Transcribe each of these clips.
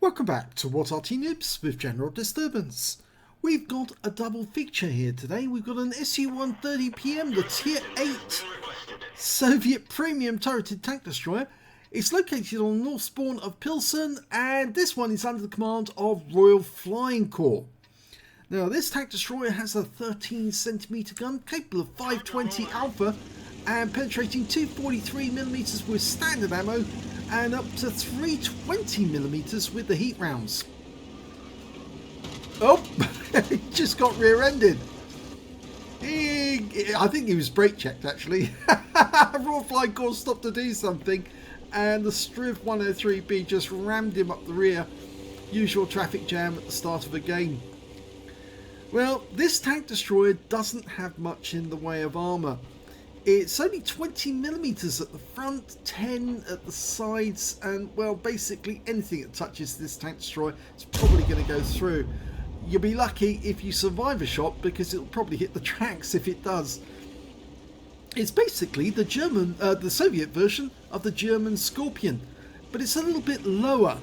Welcome back to What Arty Noobs with General Disturbance. We've got a double feature here today. We've got an SU-130PM, the Tier 8 Soviet premium turreted tank destroyer. It's located on the north spawn of Pilsen, and this one is under the command of RoyalFlyingCorps. Now, this tank destroyer has a 13cm gun capable of 520 alpha and penetrating 243mm with standard ammo and up to 320mm with the heat rounds. Oh, he just got rear-ended. I think he was brake checked actually. RoyalFlyingCorps stopped to do something and the SU-130PM just rammed him up the rear. Usual traffic jam at the start of a game. Well, this tank destroyer doesn't have much in the way of armour. It's only 20mm at the front, 10 at the sides, and well, basically anything that touches this tank destroyer is probably going to go through. You'll be lucky if you survive a shot because it'll probably hit the tracks if it does. It's basically the Soviet version of the German Scorpion, but it's a little bit lower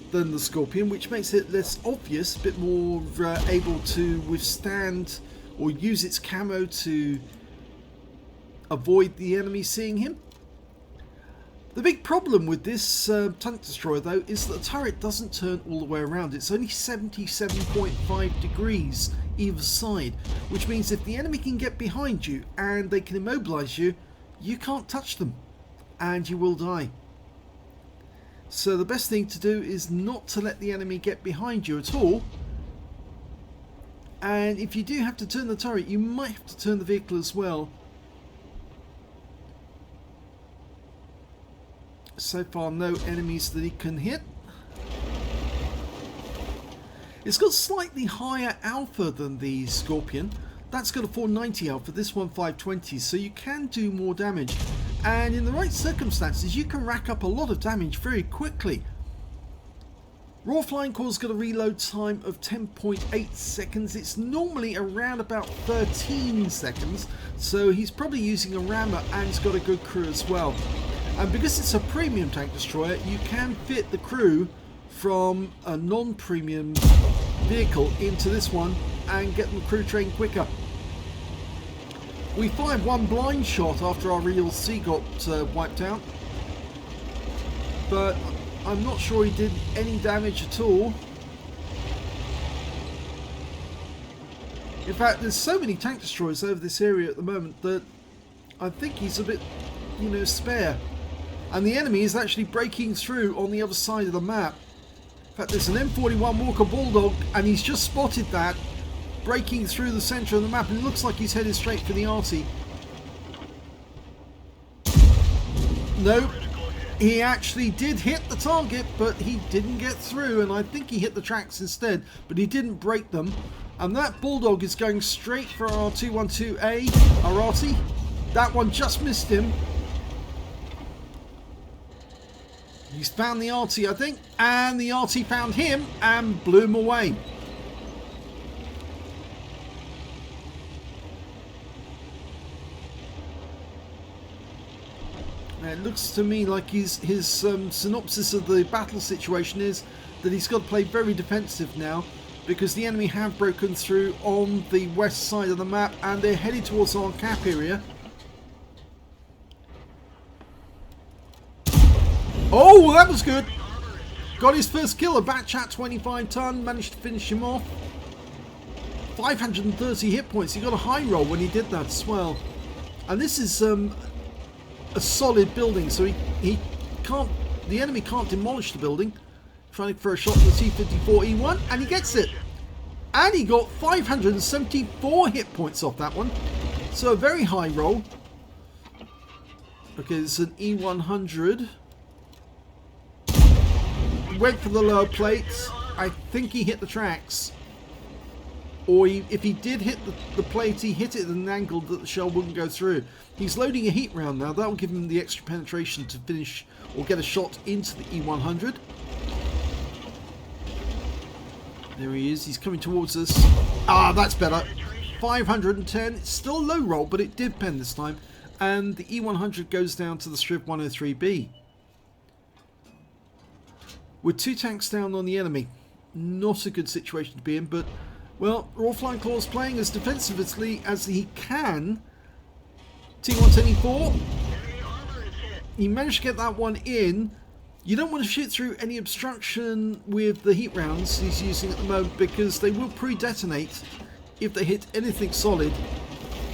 than the Scorpion, which makes it less obvious, a bit more able to withstand or use its camo to avoid the enemy seeing him. The big problem with this tank destroyer though is that the turret doesn't turn all the way around. It's only 77.5 degrees either side, which means if the enemy can get behind you and they can immobilize you, you can't touch them and you will die. So the best thing to do is not to let the enemy get behind you at all. And if you do have to turn the turret, you might have to turn the vehicle as well. So far, no enemies that he can hit. It's got slightly higher alpha than the Scorpion. That's got a 490 alpha, this one 520, so you can do more damage. And in the right circumstances, you can rack up a lot of damage very quickly. RoyalFlyingCorps got a reload time of 10.8 seconds. It's normally around about 13 seconds, so he's probably using a rammer and he's got a good crew as well. And because it's a premium tank destroyer, you can fit the crew from a non-premium vehicle into this one and get them crew trained quicker. We fired one blind shot after our Real C got wiped out, but I'm not sure he did any damage at all. In fact, there's so many tank destroyers over this area at the moment that I think he's a bit, spare. And the enemy is actually breaking through on the other side of the map. In fact, there's an M41 Walker Bulldog, and he's just spotted that, breaking through the centre of the map, and it looks like he's headed straight for the Arty. No, he actually did hit the target, but he didn't get through, and I think he hit the tracks instead, but he didn't break them. And that Bulldog is going straight for our 212A, our Arty. That one just missed him. He's found the Arty, I think, and the Arty found him and blew him away. It looks to me like his synopsis of the battle situation is that he's got to play very defensive now because the enemy have broken through on the west side of the map and they're headed towards our cap area. Oh, that was good. Got his first kill, a Batchat 25 ton, managed to finish him off. 530 hit points. He got a high roll when he did that as well. And this is a solid building, so he can't, the enemy can't demolish the building. Trying for a shot at the T-54E1, and he gets it. And he got 574 hit points off that one. So a very high roll. Okay, it's an E100. Went for the lower plates. I think he hit the tracks. Or if he did hit the plate, he hit it at an angle that the shell wouldn't go through. He's loading a heat round now. That will give him the extra penetration to finish or get a shot into the E100. There he is. He's coming towards us. Ah, that's better. 510. It's still a low roll, but it did pen this time. And the E100 goes down to the SU-130PM. with 2 tanks down on the enemy. Not a good situation to be in, but, well, RoyalFlyingCorps is playing as defensively as he can. T-124. He managed to get that one in. You don't want to shoot through any obstruction with the heat rounds he's using at the moment, because they will pre-detonate if they hit anything solid.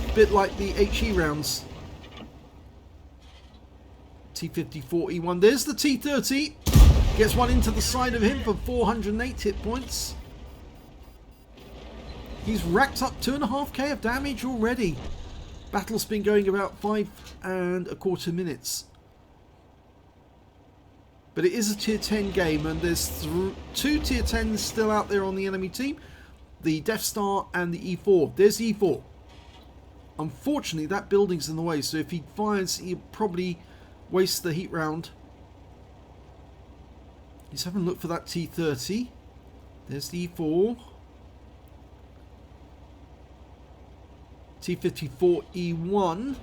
A bit like the HE rounds. T-54E1. There's the T-30. Gets one into the side of him for 408 hit points. He's racked up 2.5k of damage already. Battle's been going about 5.25 minutes. But it is a tier 10 game, and there's 2 tier 10s still out there on the enemy team. The Death Star and the E4. There's the E4. Unfortunately, that building's in the way, so if he fires, he'll probably waste the heat round. He's having a look for that T-30. There's the E4. T-54E1.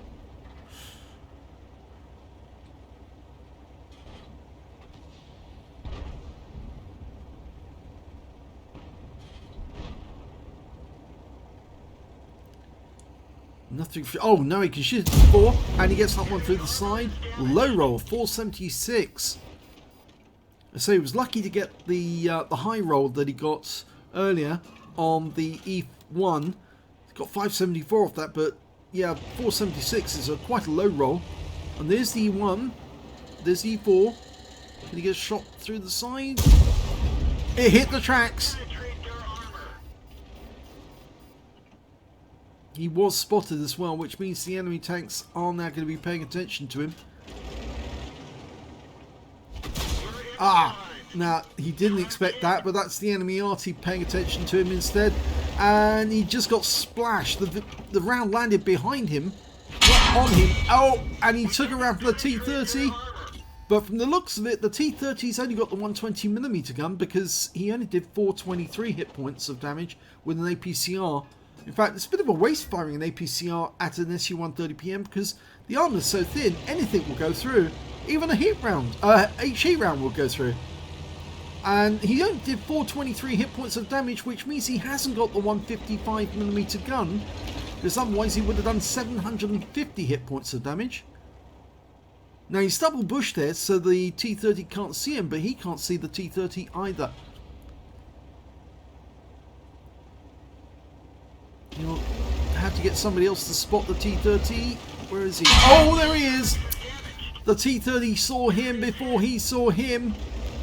Nothing. Oh no, he can shoot 4, and he gets that one through the side. Low roll, 476. So he was lucky to get the high roll that he got earlier on the E1. He got 574 off that, but yeah, 476 is quite a low roll. And there's the E1. There's the E4. Can he get shot through the side? It hit the tracks. He was spotted as well, which means the enemy tanks are now going to be paying attention to him. Ah, now he didn't expect that, but that's the enemy Arty paying attention to him instead. And he just got splashed. The round landed behind him, not on him. Oh, and he took around for the T-30. But from the looks of it, the T-30's only got the 120mm gun, because he only did 423 hit points of damage with an APCR. In fact, it's a bit of a waste firing an APCR at an SU-130PM, because the armor is so thin, anything will go through. Even a heat round, HE round will go through. And he only did 423 hit points of damage, which means he hasn't got the 155mm gun, because otherwise he would have done 750 hit points of damage. Now he's double bushed there, so the T-30 can't see him, but he can't see the T-30 either. You'll have to get somebody else to spot the T-30. Where is he? Oh, there he is! The T-30 saw him before he saw him.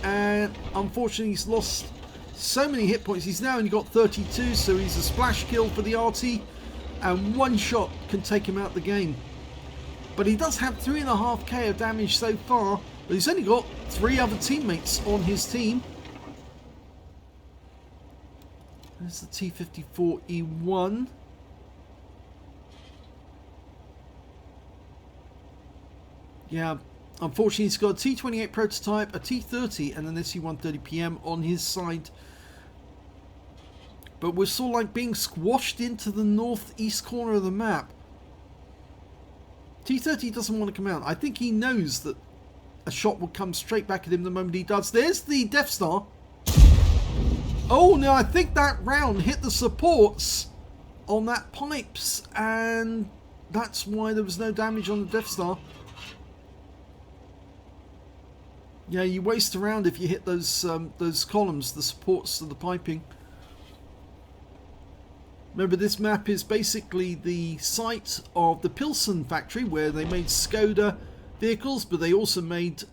And unfortunately he's lost so many hit points. He's now only got 32, so he's a splash kill for the Arty. And one shot can take him out of the game. But he does have 3.5k of damage so far. But he's only got 3 other teammates on his team. There's the T-54E1. Yeah, unfortunately he's got a T-28 prototype, a T-30 and an SU-130PM on his side. But we're sort of like being squashed into the northeast corner of the map. T-30 doesn't want to come out. I think he knows that a shot will come straight back at him the moment he does. There's the Death Star. Oh no, I think that round hit the supports on that pipes, and that's why there was no damage on the Death Star. Yeah, you waste a round if you hit those columns, the supports to the piping. Remember, this map is basically the site of the Pilsen factory, where they made Skoda vehicles, but they also made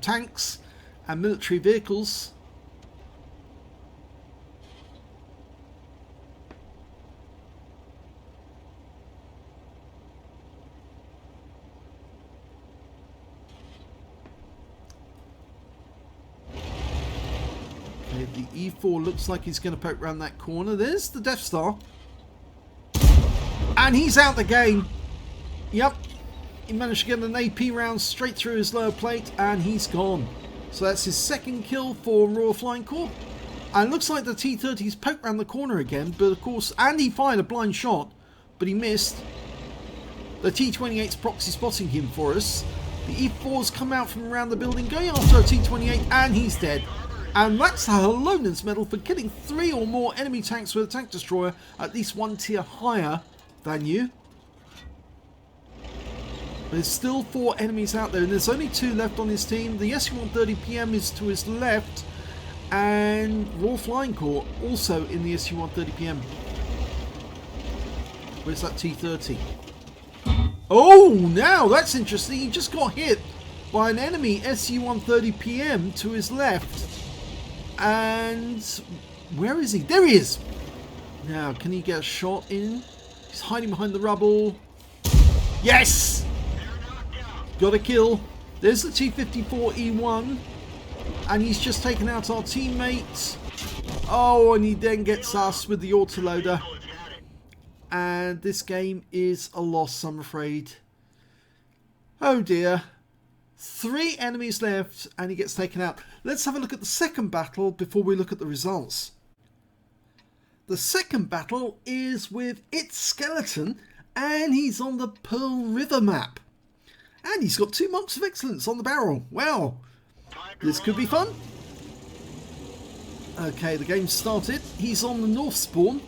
tanks and military vehicles. The E4 looks like he's going to poke around that corner. There's the Death Star. And he's out the game. Yep. He managed to get an AP round straight through his lower plate, and he's gone. So that's his second kill for RoyalFlyingCorps. And it looks like the T-30's poked around the corner again, but of course, and he fired a blind shot, but he missed. The T-28's proxy spotting him for us. The E4's come out from around the building, going after a T-28, and he's dead. And that's a Aslains medal for killing 3 or more enemy tanks with a tank destroyer at least 1 tier higher than you. There's still 4 enemies out there, and there's only 2 left on his team. The SU-130PM is to his left, and RoyalFlyingCorps also in the SU-130PM. Where's that T-30? Oh, now that's interesting. He just got hit by an enemy SU-130PM to his left. And where is he? There he is! Now, can he get a shot in? He's hiding behind the rubble. Yes! Got a kill. There's the T-54E1. And he's just taken out our teammate. Oh, and he then gets us with the autoloader. And this game is a loss, I'm afraid. Oh dear. 3 enemies left and he gets taken out. Let's have a look at the second battle before we look at the results. The second battle is with its skeleton, and he's on the Pearl River map. And he's got 2 Monks of Excellence on the barrel. Wow. This could be fun. Okay, the game started. He's on the north spawn.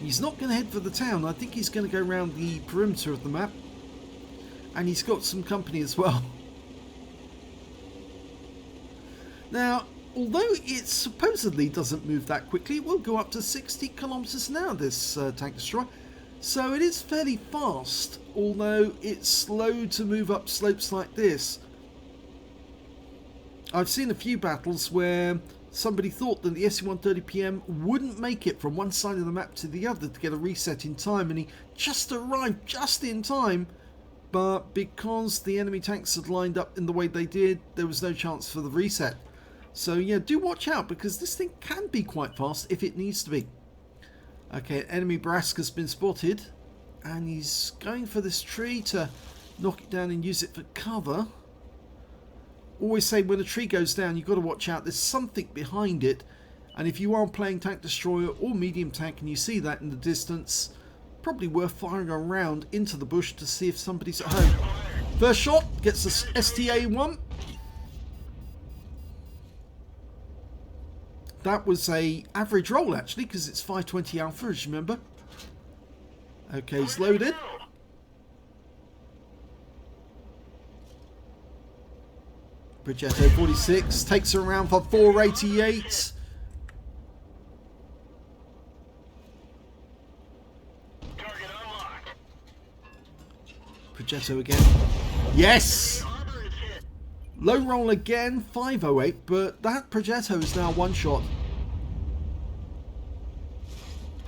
He's not going to head for the town. I think he's going to go around the perimeter of the map. And he's got some company as well. Now, although it supposedly doesn't move that quickly, it will go up to 60 kilometers an hour, this tank destroyer. So it is fairly fast, although it's slow to move up slopes like this. I've seen a few battles where somebody thought that the SU-130PM wouldn't make it from one side of the map to the other to get a reset in time, and he just arrived just in time. But because the enemy tanks had lined up in the way they did, there was no chance for the reset. So yeah, do watch out, because this thing can be quite fast if it needs to be. Okay, enemy Brask has been spotted, and he's going for this tree to knock it down and use it for cover. Always say when a tree goes down, you've got to watch out. There's something behind it, and if you are playing tank destroyer or medium tank and you see that in the distance, probably worth firing a round into the bush to see if somebody's at home. First shot gets the STA-1. That was a average roll actually, because it's 520 alpha, as you remember. Okay, he's loaded. Progetto 46 takes her around for 488. Progetto again. Yes! Low roll again, 508, but that Progetto is now one shot.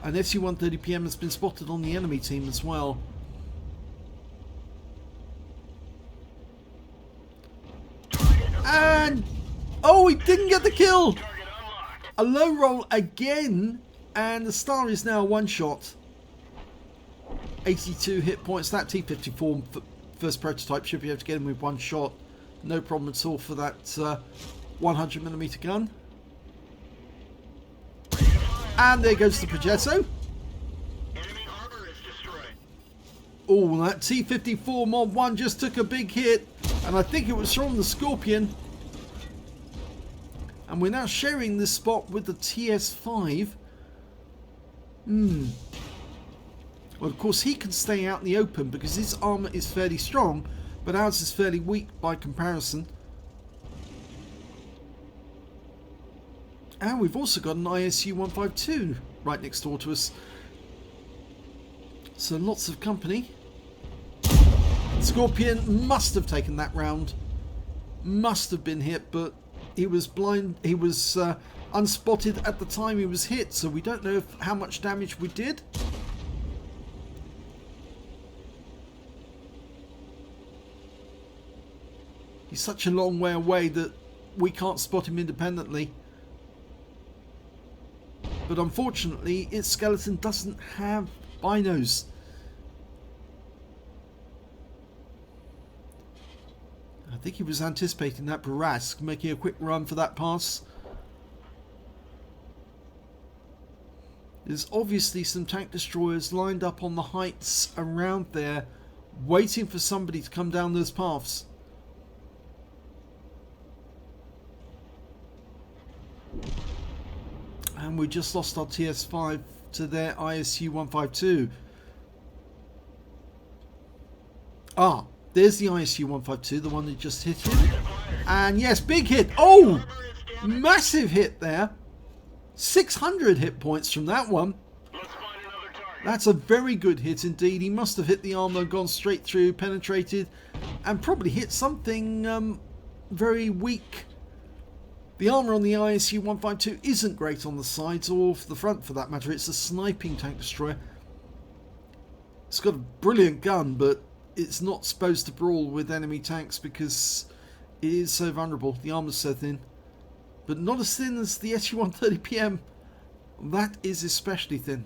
And SU-130PM has been spotted on the enemy team as well. And oh, he didn't get the kill. A low roll again, and the star is now one shot. 82 hit points. That T-54 first prototype should be able to get him with one shot. No problem at all for that 100mm gun. And there goes the Progetto. Oh, that T-54 Mod 1 just took a big hit, and I think it was from the Scorpion. And we're now sharing this spot with the TS5. Well, of course, he can stay out in the open because his armor is fairly strong, but ours is fairly weak by comparison. And we've also got an ISU-152 right next door to us. So lots of company. Scorpion must have taken that round. Must have been hit, but he was blind. He was unspotted at the time he was hit, so we don't know how much damage we did. He's such a long way away that we can't spot him independently. But unfortunately, its skeleton doesn't have binos. I think he was anticipating that Brask making a quick run for that pass. There's obviously some tank destroyers lined up on the heights around there waiting for somebody to come down those paths. And we just lost our TS5 to their ISU-152. Ah, there's the ISU-152, the one that just hit him. And yes, big hit. Oh, massive hit there. 600 hit points from that one. That's a very good hit indeed. He must have hit the armor, gone straight through, penetrated, and probably hit something very weak. The armor on the ISU-152 isn't great on the sides or the front for that matter. It's a sniping tank destroyer. It's got a brilliant gun, but it's not supposed to brawl with enemy tanks because it is so vulnerable. The armor's so thin. But not as thin as the SU-130PM. That is especially thin.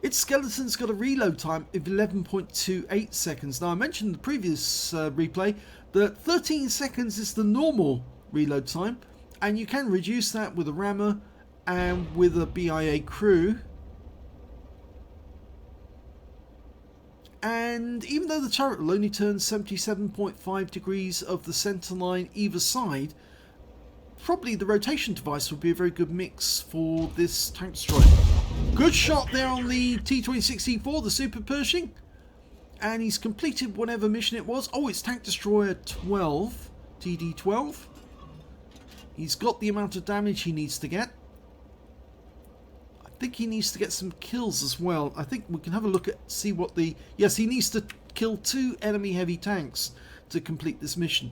Its skeleton's got a reload time of 11.28 seconds. Now I mentioned in the previous replay that 13 seconds is the normal reload time, and you can reduce that with a rammer and with a BIA crew. And even though the turret will only turn 77.5 degrees of the center line either side, probably the rotation device would be a very good mix for this tank destroyer. Good shot there on the T-26E4, the Super Pershing. And he's completed whatever mission it was. Oh, it's Tank Destroyer 12, TD12. He's got the amount of damage he needs to get. I think he needs to get some kills as well. I think we can have a look at, see what the... Yes, he needs to kill 2 enemy heavy tanks to complete this mission.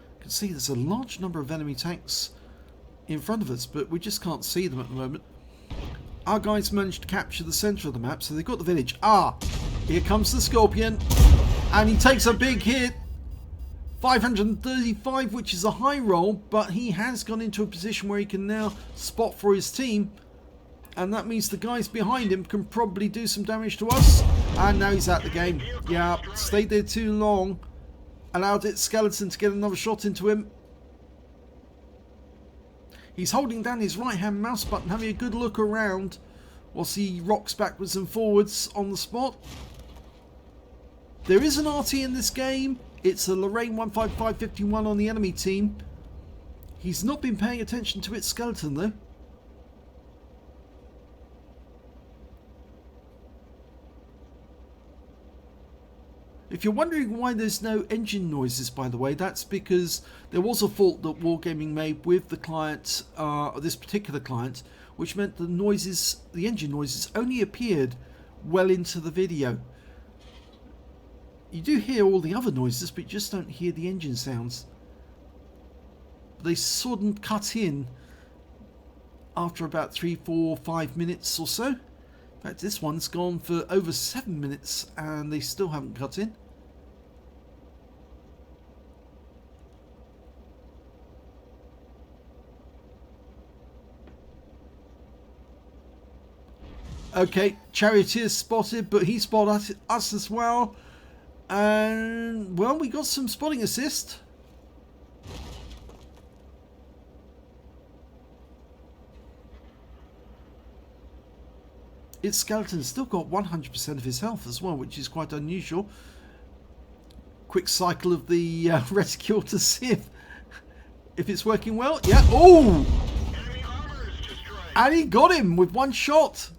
You can see there's a large number of enemy tanks in front of us, but we just can't see them at the moment. Our guys managed to capture the centre of the map, so they've got the village. Ah, here comes the Scorpion, and he takes a big hit. 535, which is a high roll, but he has gone into a position where he can now spot for his team, and that means the guys behind him can probably do some damage to us. And now he's out the game. Yeah, stayed there too long. Allowed its skeleton to get another shot into him. He's holding down his right hand mouse button, having a good look around whilst he rocks backwards and forwards on the spot. There is an Arty in this game. It's a Lorraine 15551 on the enemy team. He's not been paying attention to its skeleton though. If you're wondering why there's no engine noises, by the way, that's because there was a fault that Wargaming made with the client, this particular client, which meant the noises, the engine noises, only appeared well into the video. You do hear all the other noises, but you just don't hear the engine sounds. They sort of cut in after about 3, 4, 5 minutes or so. In fact, this one's gone for over 7 minutes and they still haven't cut in. Okay, Charioteer spotted, but he spotted us as well. And, well, we got some spotting assist. Its skeleton's still got 100% of his health as well, which is quite unusual. Quick cycle of the reticule to see if it's working well. Yeah. Oh! And he got him with one shot.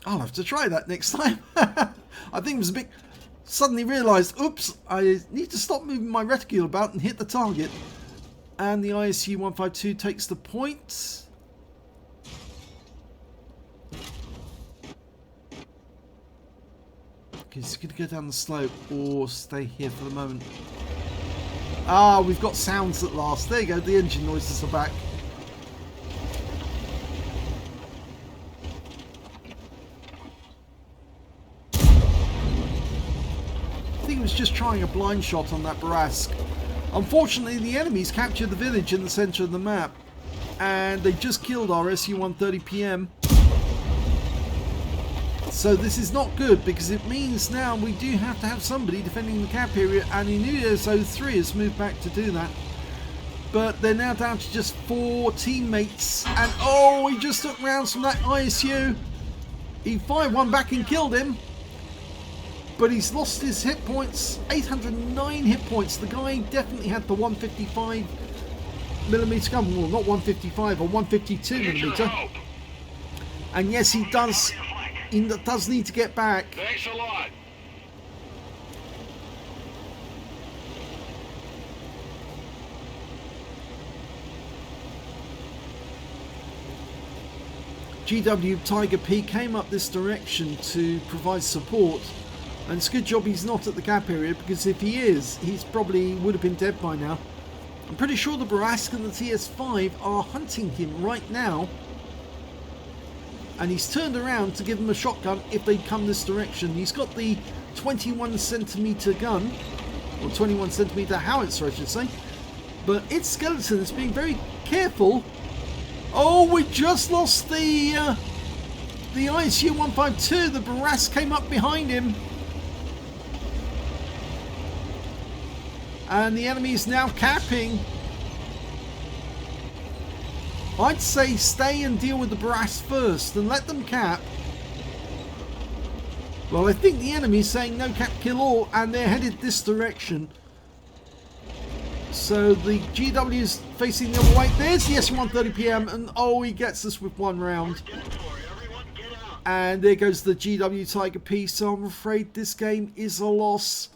I'll have to try that next time. I think it was a bit... Suddenly realised, oops, I need to stop moving my reticule about and hit the target. And the ISU-152 takes the point. He's going to go down the slope or stay here for the moment. Ah, we've got sounds at last. There you go, the engine noises are back. I think he was just trying a blind shot on that Barasque. Unfortunately, the enemies captured the village in the centre of the map. And they just killed our SU-130PM. So this is not good, because it means now we do have to have somebody defending the cap area, and Inuya's 03 has moved back to do that. But they're now down to just 4 teammates, and oh, he just took rounds from that ISU. He fired one back and killed him, but he's lost his hit points, 809 hit points. The guy definitely had the 155mm gun, well, not 155 or 152mm. And yes, he does need to get back. Thanks a lot. GW Tiger P came up this direction to provide support, and it's a good job he's not at the gap area, because if he is, he's probably would have been dead by now. I'm pretty sure the Barask and the TS5 are hunting him right now, and he's turned around to give them a shotgun if they come this direction. He's got the 21cm gun, or 21cm howitzer I should say, but its skeleton is being very careful. Oh, we just lost the ISU-152. The Barask came up behind him, and the enemy is now capping. I'd say stay and deal with the Barask first and let them cap. Well, I think the enemy is saying no cap, kill all, and they're headed this direction. So the GW is facing the other way. There's the SU-130PM, and oh, he gets us with 1 round. And there goes the GW Tiger P, so I'm afraid this game is a loss.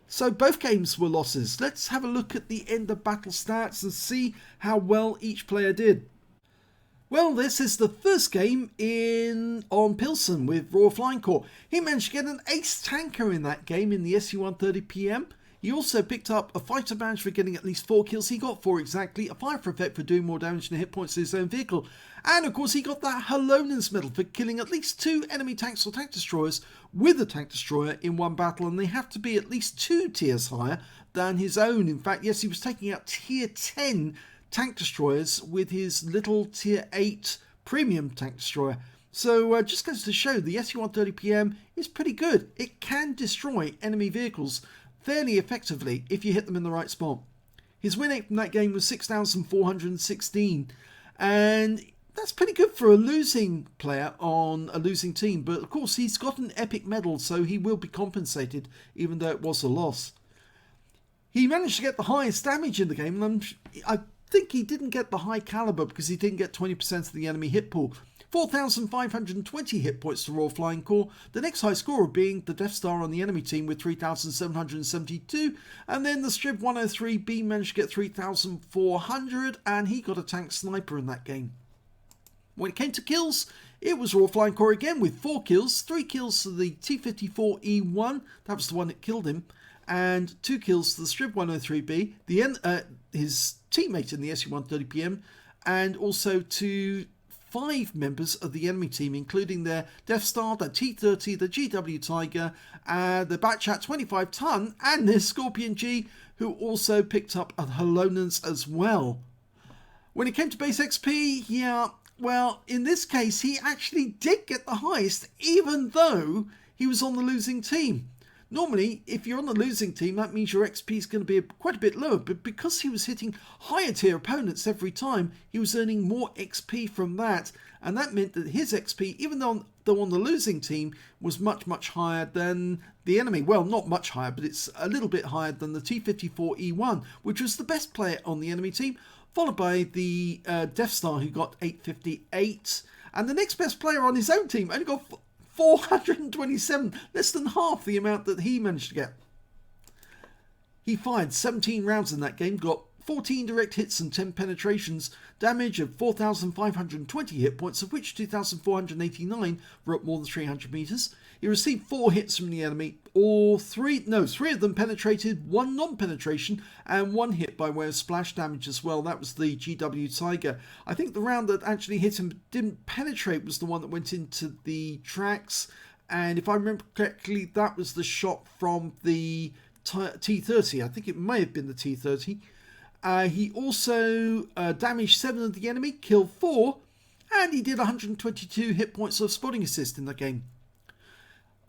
So both games were losses. Let's have a look at the end of battle stats and see how well each player did. Well, this is the first game on Pilsen with RoyalFlyingCorps. He managed to get an ace tanker in that game in the SU-130PM. He also picked up a fighter badge for getting at least 4 kills. He got 4 exactly. A fire effect for doing more damage than hit points to his own vehicle. And of course he got that Aslains medal for killing at least 2 enemy tanks or tank destroyers with a tank destroyer in one battle. And they have to be at least 2 tiers higher than his own. In fact, yes, he was taking out tier 10 tank destroyers with his little tier 8 premium tank destroyer. So just goes to show the SU-130PM is pretty good. It can destroy enemy vehicles fairly effectively if you hit them in the right spot. His win rate from that game was 6,416, and that's pretty good for a losing player on a losing team. But of course he's got an epic medal, so he will be compensated even though it was a loss. He managed to get the highest damage in the game, and I think he didn't get the high caliber because he didn't get 20% of the enemy hit pool. 4,520 hit points to RoyalFlyingCorps, the next high scorer being the Death Star on the enemy team with 3,772, and then the Striv 103B managed to get 3,400, and he got a tank sniper in that game. When it came to kills, it was RoyalFlyingCorps again with 4 kills, 3 kills to the T54E1, that was the one that killed him, and 2 kills to the Striv 103B, his teammate in the SU-130PM, and also to 5 members of the enemy team, including their Death Star, the T-30, the GW Tiger, the Batchat 25 ton, and their Scorpion G, who also picked up a Aslains as well. When it came to base XP, yeah, well, in this case, he actually did get the highest, even though he was on the losing team. Normally, if you're on the losing team, that means your XP is going to be quite a bit lower, but because he was hitting higher tier opponents every time, he was earning more XP from that, and that meant that his XP, even though on the losing team, was much, much higher than the enemy. Well, not much higher, but it's a little bit higher than the T54E1, which was the best player on the enemy team, followed by the Death Star, who got 858, and the next best player on his own team only got 427, less than half the amount that he managed to get. He fired 17 rounds in that game, got 14 direct hits and 10 penetrations, damage of 4,520 hit points, of which 2,489 were up more than 300 meters. He received 4 hits from the enemy, three of them penetrated, 1 non-penetration, and 1 hit by way of splash damage as well. That was the GW Tiger. I think the round that actually hit him didn't penetrate was the one that went into the tracks, and if I remember correctly, that was the shot from the T-30. I think it may have been the T-30. He also damaged 7 of the enemy, killed 4, and he did 122 hit points of spotting assist in that game.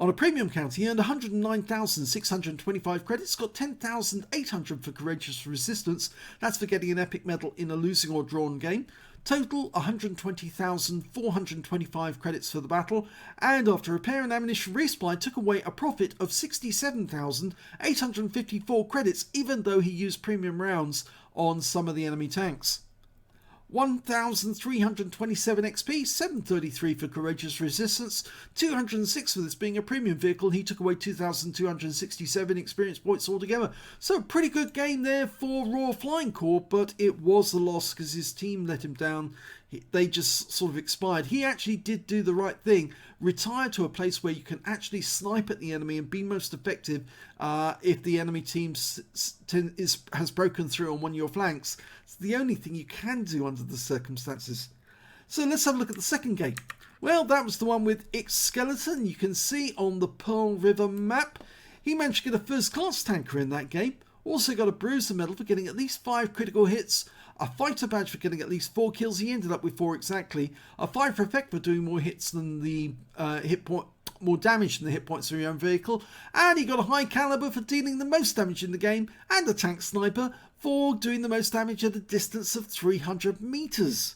On a premium count, he earned 109,625 credits, got 10,800 for courageous resistance, that's for getting an epic medal in a losing or drawn game. Total 120,425 credits for the battle, and after repair and ammunition resupply took away a profit of 67,854 credits, even though he used premium rounds on some of the enemy tanks. 1,327 XP, 733 for courageous resistance, 206 for this being a premium vehicle. He took away 2,267 experience points altogether. So a pretty good game there for RoyalFlyingCorps, but it was a loss because his team let him down. They just sort of expired. He actually did do the right thing, retire to a place where you can actually snipe at the enemy and be most effective if the enemy team has broken through on one of your flanks. It's the only thing you can do under the circumstances. So let's have a look at the second game. Well, that was the one with Skeleton. You can see on the Pearl River map, he managed to get a first class tanker in that game. Also got a bruiser medal for getting at least 5 critical hits, a fighter badge for getting at least 4 kills. He ended up with 4 exactly. A 5 for effect for doing more hits than the more damage than the hit points of your own vehicle. And he got a high caliber for dealing the most damage in the game, and a tank sniper for doing the most damage at a distance of 300 meters.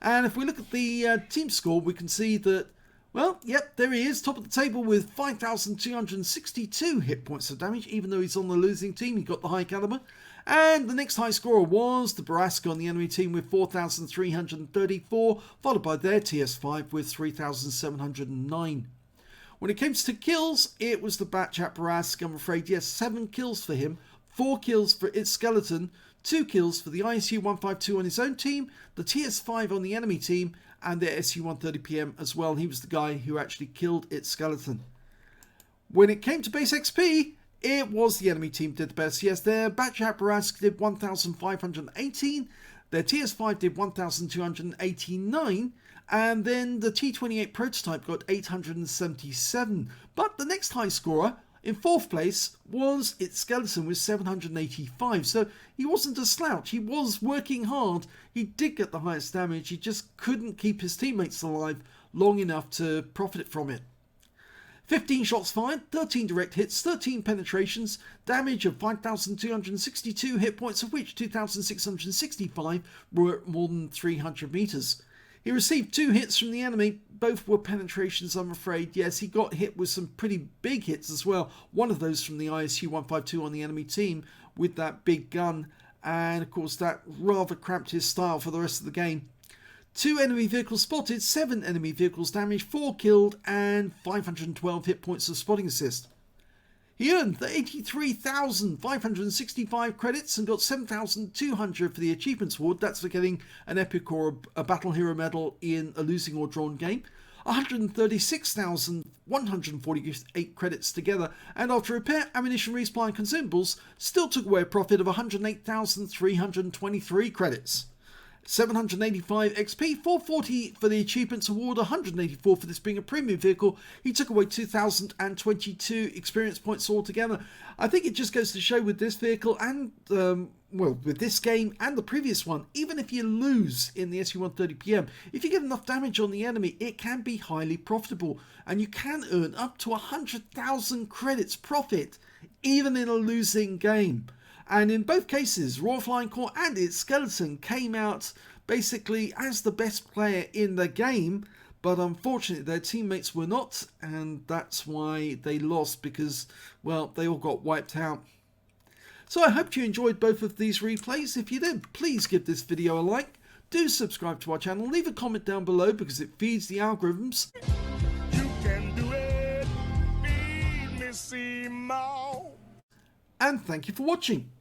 And if we look at the team score, we can see that, well, yep, there he is, top of the table with 5,262 hit points of damage. Even though he's on the losing team, he got the high caliber. And the next high scorer was the Baraska on the enemy team with 4,334, followed by their TS5 with 3,709. When it came to kills, it was the Batchat Baraska, I'm afraid. Yes, 7 kills for him, 4 kills for its Skeleton, 2 kills for the SU-152 on his own team, the TS5 on the enemy team, and their SU-130PM as well. He was the guy who actually killed its Skeleton. When it came to base XP, it was the enemy team did the best. Yes, their Batchat Baraska did 1,518, their TS5 did 1,289, and then the T28 prototype got 877. But the next high scorer, in 4th place, was its Skeleton with 785. So he wasn't a slouch. He was working hard. He did get the highest damage. He just couldn't keep his teammates alive long enough to profit from it. 15 shots fired, 13 direct hits, 13 penetrations, damage of 5,262 hit points, of which 2,665 were at more than 300 meters. He received 2 hits from the enemy. Both were penetrations, I'm afraid. Yes, he got hit with some pretty big hits as well. One of those from the ISU-152 on the enemy team with that big gun. And of course that rather cramped his style for the rest of the game. 2 enemy vehicles spotted, 7 enemy vehicles damaged, 4 killed, and 512 hit points of spotting assist. He earned the 83,565 credits and got 7,200 for the Achievements Award. That's for getting an Epic or a Battle Hero medal in a losing or drawn game. 136,148 credits together, and after repair, ammunition, resupply and consumables, still took away a profit of 108,323 credits. 785 XP, 440 for the Achievements Award, 184 for this being a premium vehicle. He took away 2,022 experience points altogether. I think it just goes to show with this vehicle and, well, with this game and the previous one, even if you lose in the SU-130PM, if you get enough damage on the enemy, it can be highly profitable. And you can earn up to 100,000 credits profit, even in a losing game. And in both cases, RoyalFlyingCorps and its Skeleton came out basically as the best player in the game, but unfortunately their teammates were not, and that's why they lost, because, well, they all got wiped out. So I hope you enjoyed both of these replays. If you did, please give this video a like, do subscribe to our channel, leave a comment down below because it feeds the algorithms. You can do it, feed me, see more. And thank you for watching.